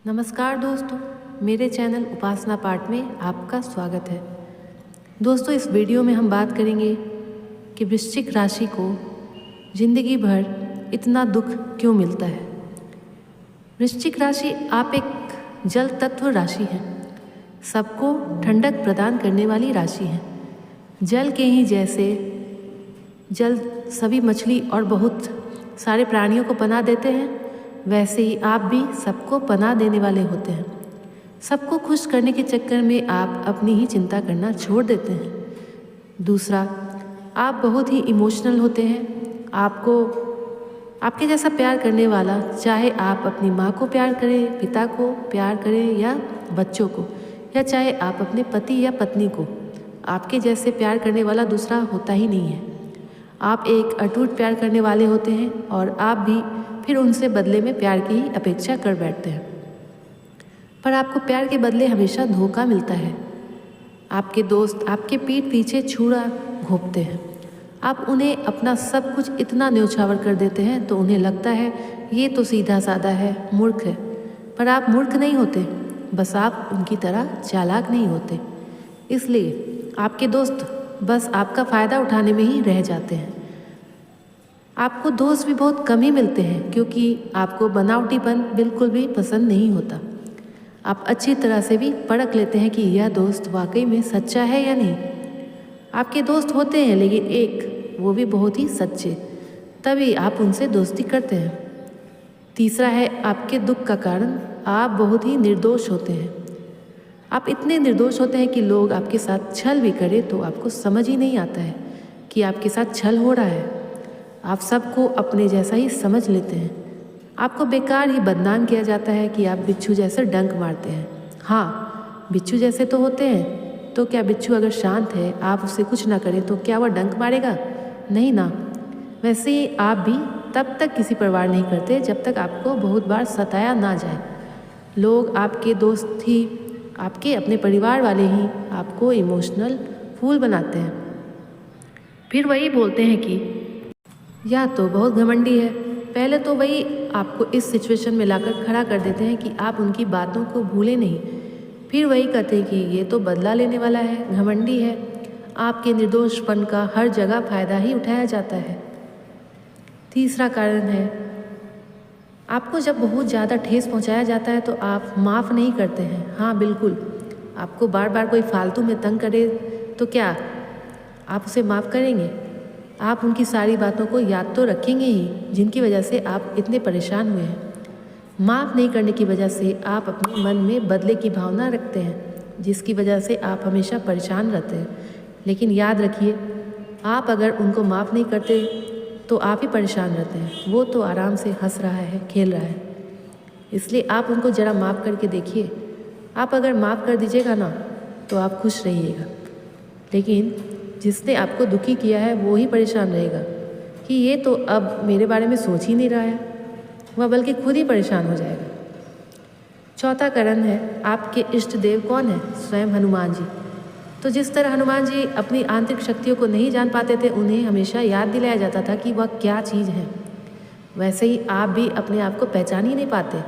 नमस्कार दोस्तों, मेरे चैनल उपासना पाठ में आपका स्वागत है। दोस्तों, इस वीडियो में हम बात करेंगे कि वृश्चिक राशि को जिंदगी भर इतना दुख क्यों मिलता है। वृश्चिक राशि आप एक जल तत्व राशि है, सबको ठंडक प्रदान करने वाली राशि है। जल के ही जैसे जल सभी मछली और बहुत सारे प्राणियों को पनाह देते हैं, वैसे ही आप भी सबको पनाह देने वाले होते हैं। सबको खुश करने के चक्कर में आप अपनी ही चिंता करना छोड़ देते हैं। दूसरा, आप बहुत ही इमोशनल होते हैं। आपके जैसा प्यार करने वाला, चाहे आप अपनी माँ को प्यार करें, पिता को प्यार करें या बच्चों को, या चाहे आप अपने पति या पत्नी को, आपके जैसे प्यार करने वाला दूसरा होता ही नहीं है। आप एक अटूट प्यार करने वाले होते हैं और आप भी फिर उनसे बदले में प्यार की ही अपेक्षा कर बैठते हैं। पर आपको प्यार के बदले हमेशा धोखा मिलता है। आपके दोस्त आपके पीठ पीछे छुरा घोंपते हैं। आप उन्हें अपना सब कुछ इतना न्यौछावर कर देते हैं तो उन्हें लगता है ये तो सीधा साधा है, मूर्ख है। पर आप मूर्ख नहीं होते, बस आप उनकी तरह चालाक नहीं होते। इसलिए आपके दोस्त बस आपका फ़ायदा उठाने में ही रह जाते हैं। आपको दोस्त भी बहुत कम ही मिलते हैं क्योंकि आपको बनावटीपन बिल्कुल भी पसंद नहीं होता। आप अच्छी तरह से भी परख लेते हैं कि यह दोस्त वाकई में सच्चा है या नहीं। आपके दोस्त होते हैं, लेकिन एक वो भी बहुत ही सच्चे, तभी आप उनसे दोस्ती करते हैं। तीसरा है आपके दुख का कारण, आप बहुत ही निर्दोष होते हैं। आप इतने निर्दोष होते हैं कि लोग आपके साथ छल भी करें तो आपको समझ ही नहीं आता है कि आपके साथ छल हो रहा है। आप सबको अपने जैसा ही समझ लेते हैं। आपको बेकार ही बदनाम किया जाता है कि आप बिच्छू जैसे डंक मारते हैं। हाँ, बिच्छू जैसे तो होते हैं, तो क्या बिच्छू अगर शांत है, आप उससे कुछ ना करें तो क्या वह डंक मारेगा? नहीं ना। वैसे ही आप भी तब तक किसी परवाह नहीं करते जब तक आपको बहुत बार सताया ना जाए। लोग आपके दोस्त ही, आपके अपने परिवार वाले ही आपको इमोशनल फूल बनाते हैं। फिर वही बोलते हैं कि या तो बहुत घमंडी है। पहले तो वही आपको इस सिचुएशन में लाकर खड़ा कर देते हैं कि आप उनकी बातों को भूलें नहीं। फिर वही कहते हैं कि ये तो बदला लेने वाला है, घमंडी है। आपके निर्दोषपन का हर जगह फ़ायदा ही उठाया जाता है। तीसरा कारण है, आपको जब बहुत ज़्यादा ठेस पहुंचाया जाता है तो आप माफ़ नहीं करते हैं। हाँ बिल्कुल, आपको बार बार कोई फालतू में तंग करे तो क्या आप उसे माफ़ करेंगे? आप उनकी सारी बातों को याद तो रखेंगे ही जिनकी वजह से आप इतने परेशान हुए हैं। माफ़ नहीं करने की वजह से आप अपने मन में बदले की भावना रखते हैं, जिसकी वजह से आप हमेशा परेशान रहते हैं। लेकिन याद रखिए, आप अगर उनको माफ़ नहीं करते तो आप ही परेशान रहते हैं। वो तो आराम से हंस रहा है, खेल रहा है। इसलिए आप उनको ज़रा माफ़ करके देखिए। आप अगर माफ़ कर दीजिएगा ना तो आप खुश रहिएगा, लेकिन जिसने आपको दुखी किया है वो ही परेशान रहेगा कि ये तो अब मेरे बारे में सोच ही नहीं रहा है, वह बल्कि खुद ही परेशान हो जाएगा। चौथा कारण है, आपके इष्ट देव कौन है? स्वयं हनुमान जी। तो जिस तरह हनुमान जी अपनी आंतरिक शक्तियों को नहीं जान पाते थे, उन्हें हमेशा याद दिलाया जाता था कि वह क्या चीज़ है, वैसे ही आप भी अपने आप को पहचान ही नहीं पाते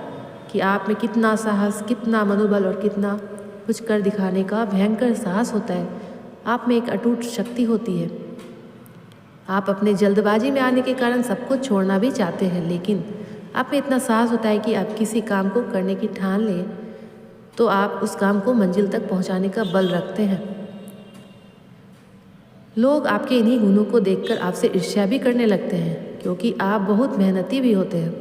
कि आप में कितना साहस, कितना मनोबल और कितना कुछ कर दिखाने का भयंकर साहस होता है। आप में एक अटूट शक्ति होती है। आप अपने जल्दबाजी में आने के कारण सबको छोड़ना भी चाहते हैं, लेकिन आप में इतना साहस होता है कि आप किसी काम को करने की ठान लें तो आप उस काम को मंजिल तक पहुंचाने का बल रखते हैं। लोग आपके इन्हीं गुणों को देखकर आपसे ईर्ष्या भी करने लगते हैं, क्योंकि आप बहुत मेहनती भी होते हैं।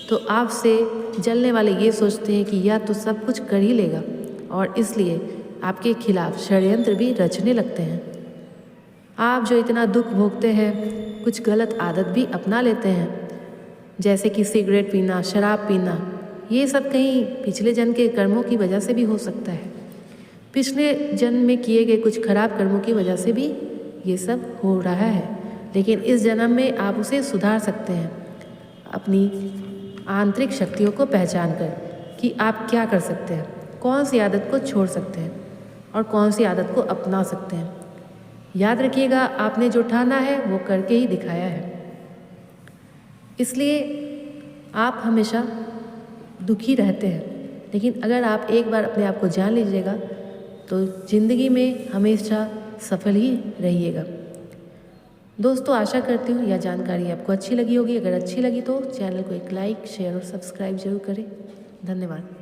तो आपसे जलने वाले ये सोचते हैं कि यह तो सब कुछ कर ही लेगा, और इसलिए आपके खिलाफ षड्यंत्र भी रचने लगते हैं। आप जो इतना दुख भोगते हैं, कुछ गलत आदत भी अपना लेते हैं, जैसे कि सिगरेट पीना, शराब पीना। ये सब कहीं पिछले जन्म के कर्मों की वजह से भी हो सकता है। पिछले जन्म में किए गए कुछ खराब कर्मों की वजह से भी ये सब हो रहा है, लेकिन इस जन्म में आप उसे सुधार सकते हैं अपनी आंतरिक शक्तियों को पहचान कर कि आप क्या कर सकते हैं, कौन सी आदत को छोड़ सकते हैं और कौन सी आदत को अपना सकते हैं। याद रखिएगा, आपने जो ठाना है वो करके ही दिखाया है। इसलिए आप हमेशा दुखी रहते हैं। लेकिन अगर आप एक बार अपने आप को जान लीजिएगा तो ज़िंदगी में हमेशा सफल ही रहिएगा। दोस्तों, आशा करती हूँ यह जानकारी आपको अच्छी लगी होगी। अगर अच्छी लगी तो चैनल को एक लाइक, शेयर और सब्सक्राइब जरूर करें। धन्यवाद।